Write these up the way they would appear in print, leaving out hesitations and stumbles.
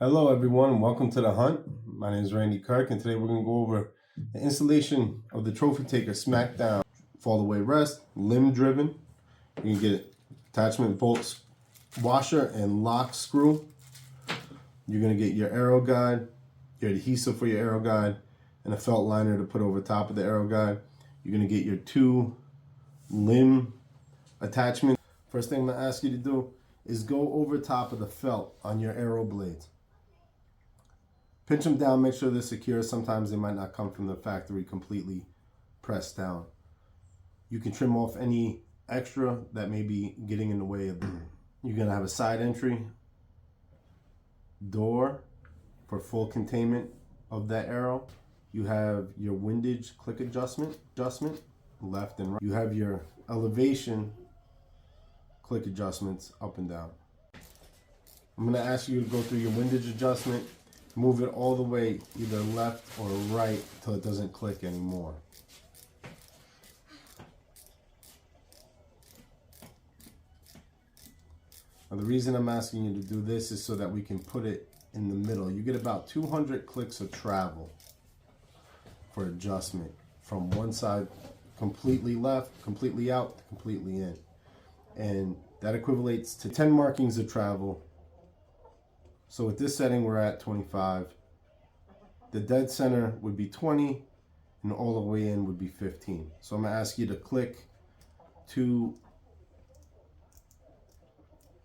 Hello everyone and welcome to the hunt. My name is Randy Kirk and today we're going to go over the installation of the trophy taker Smackdown fall away rest, limb driven. You can get attachment bolts, washer and lock screw. You're going to get your arrow guide, your adhesive for your arrow guide, and a felt liner to put over top of the arrow guide. You're going to get your 2 limb attachments. First thing I'm going to ask you to do is go over top of the felt on your arrow blades. Pinch them down, make sure they're secure. Sometimes they might not come from the factory completely pressed down. You can trim off any extra that may be getting in the way of them. You're going to have a side entry door for full containment of that arrow. You have your windage click adjustment, left and right. You have your elevation click adjustments up and down. I'm going to ask you to go through your windage adjustment. Move it all the way either left or right till it doesn't click anymore. Now the reason I'm asking you to do this is so that we can put it in the middle. You get about 200 clicks of travel for adjustment from one side completely left, completely out, completely in. And that equivalates to 10 markings of travel. So with this setting, we're at 25. The dead center would be 20, and all the way in would be 15. So I'm gonna ask you to click to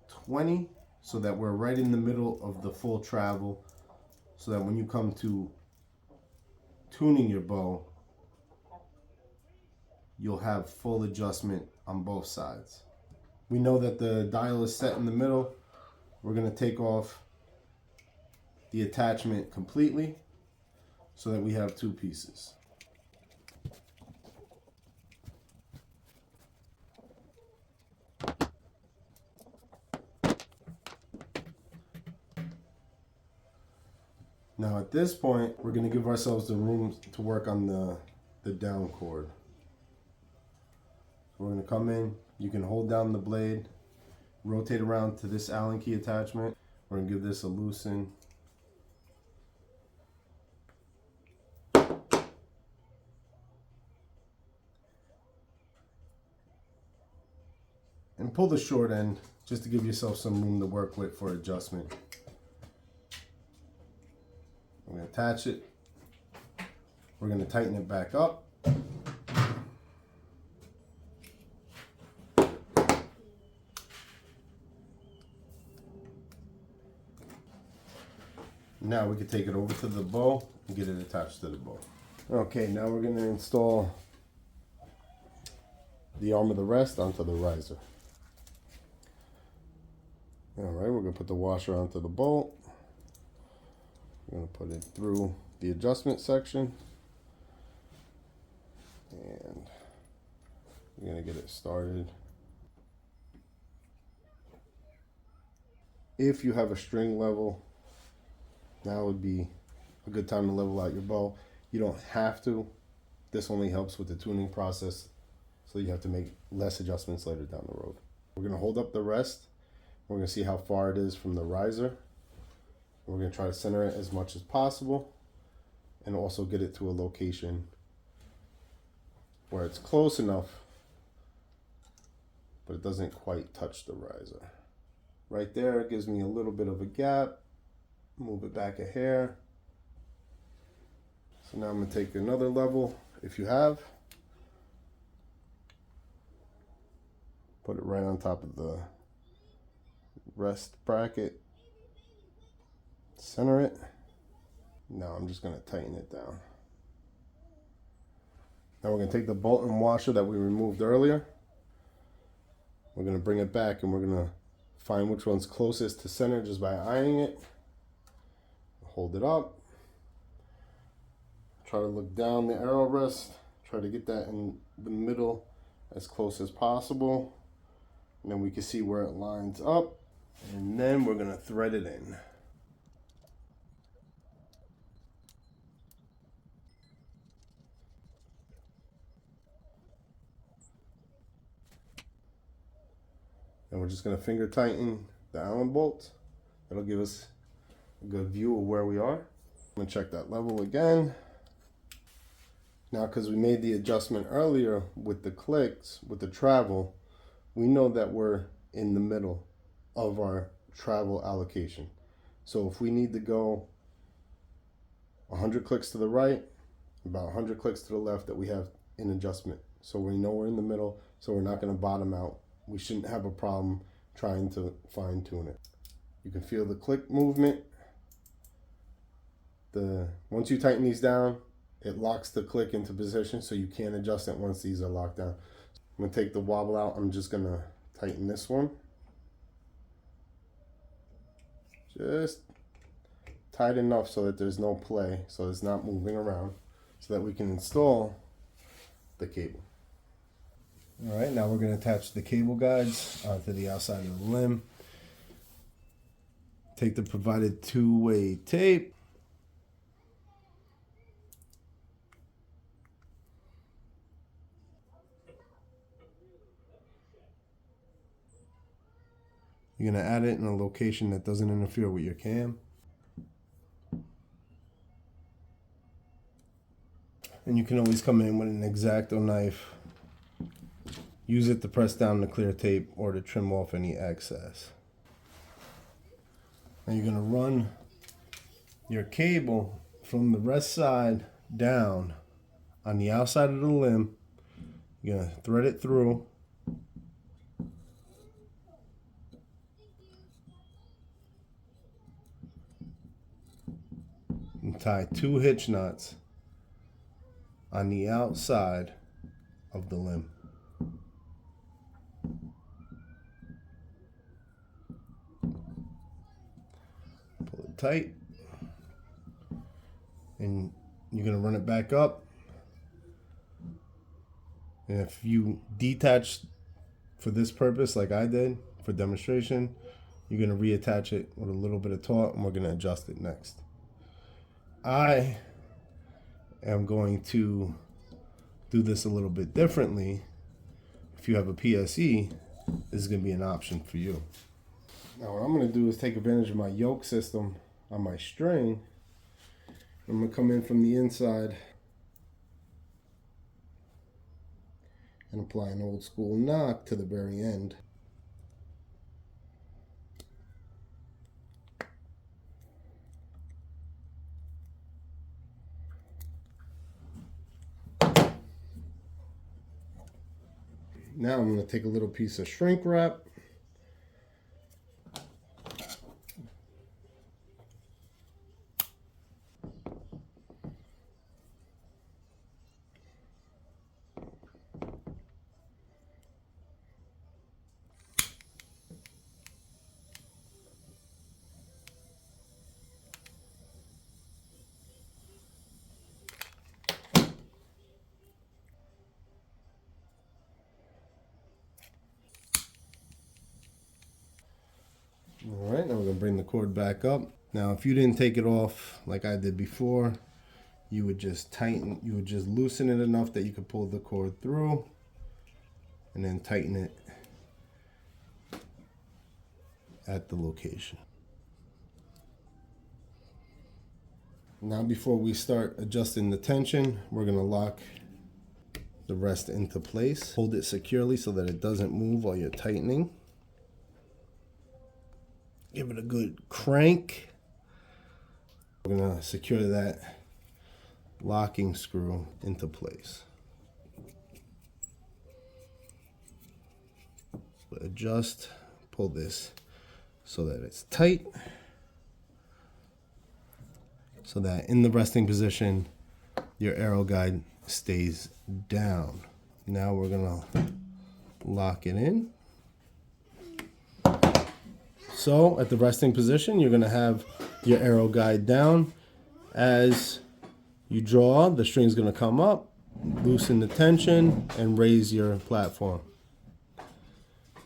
20 so that we're right in the middle of the full travel, so that when you come to tuning your bow, you'll have full adjustment on both sides. We know that the dial is set in the middle. We're gonna take off the attachment completely so that we have 2 pieces. Now at this point, we're going to give ourselves the room to work on the down cord. We're going to come in, you can hold down the blade, rotate around to this Allen key attachment. We're going to give this a loosen. And pull the short end just to give yourself some room to work with for adjustment. I'm going to attach it. We're going to tighten it back up. Now we can take it over to the bow and get it attached to the bow. Okay, now we're going to install the arm of the rest onto the riser. Alright, we're going to put the washer onto the bolt. We're going to put it through the adjustment section. And we're going to get it started. If you have a string level, now would be a good time to level out your bow. You don't have to. This only helps with the tuning process, so you have to make less adjustments later down the road. We're going to hold up the rest. We're going to see how far it is from the riser. We're going to try to center it as much as possible and also get it to a location where it's close enough, but it doesn't quite touch the riser. Right there, it gives me a little bit of a gap. Move it back a hair. So now I'm going to take another level, if you have. Put it right on top of the rest bracket. Center it. Now I'm just going to tighten it down. Now we're going to take the bolt and washer that we removed earlier. We're going to bring it back and we're going to find which one's closest to center just by eyeing it. Hold it up. Try to look down the arrow rest. Try to get that in the middle as close as possible. And then we can see where it lines up. And then we're going to thread it in. And we're just going to finger tighten the Allen bolt. That'll give us a good view of where we are. I'm gonna check that level again. Now, because we made the adjustment earlier with the clicks, with the travel, we know that we're in the middle of our travel allocation. So if we need to go 100 clicks to the right, about 100 clicks to the left, that we have an adjustment. So we know we're in the middle, so we're not going to bottom out. We shouldn't have a problem trying to fine tune it. You can feel the click movement. Once you tighten these down, it locks the click into position, so you can't adjust it once these are locked down. I'm going to take the wobble out. I'm just going to tighten this one. Just tight enough so that there's no play, so it's not moving around, so that we can install the cable. All right, now we're going to attach the cable guides onto the outside of the limb. Take the provided two-way tape. You're going to add it in a location that doesn't interfere with your cam. And you can always come in with an X-Acto knife. Use it to press down the clear tape or to trim off any excess. Now you're going to run your cable from the rest side down on the outside of the limb. You're going to thread it through. And tie 2 hitch nuts on the outside of the limb. Pull it tight, and you're going to run it back up. And if you detach for this purpose, like I did for demonstration, you're going to reattach it with a little bit of taut, and we're going to adjust it next. I am going to do this a little bit differently. If you have a PSE, this is going to be an option for you. Now what I'm going to do is take advantage of my yoke system on my string. I'm going to come in from the inside and apply an old school knock to the very end. Now I'm going to take a little piece of shrink wrap. All right, now we're going to bring the cord back up. Now, if you didn't take it off like I did before, you would just loosen it enough that you could pull the cord through and then tighten it at the location. Now, before we start adjusting the tension, we're going to lock the rest into place. Hold it securely so that it doesn't move while you're tightening. Give it a good crank. We're going to secure that locking screw into place. Adjust, pull this so that it's tight, so that in the resting position your arrow guide stays down. Now we're going to lock it in. So at the resting position, you're going to have your arrow guide down. As you draw, the string's going to come up, loosen the tension, and raise your platform.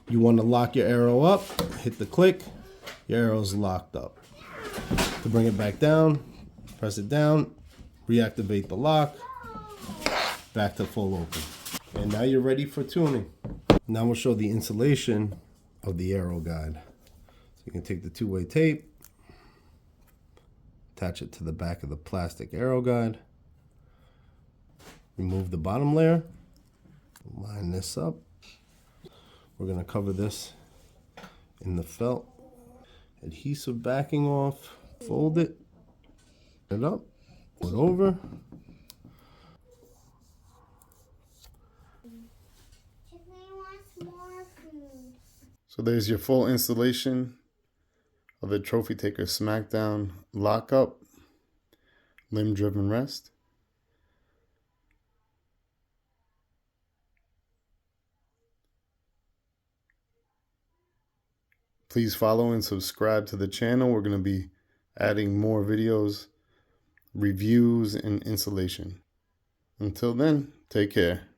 You want to lock your arrow up, hit the click, your arrow's locked up. To bring it back down, press it down, reactivate the lock, back to full open. And now you're ready for tuning. Now we'll show the installation of the arrow guide. So you can take the two-way tape, Attach it to the back of the plastic arrow guide. Remove the bottom layer. Line this up. We're going to cover this in the felt. Adhesive backing off. Fold it. It up. Put over. So there's your full installation of the Trophy Taker Smackdown LockUp limb driven rest. Please follow and subscribe to the channel. We're going to be adding more videos, reviews, and installation. Until then, take care.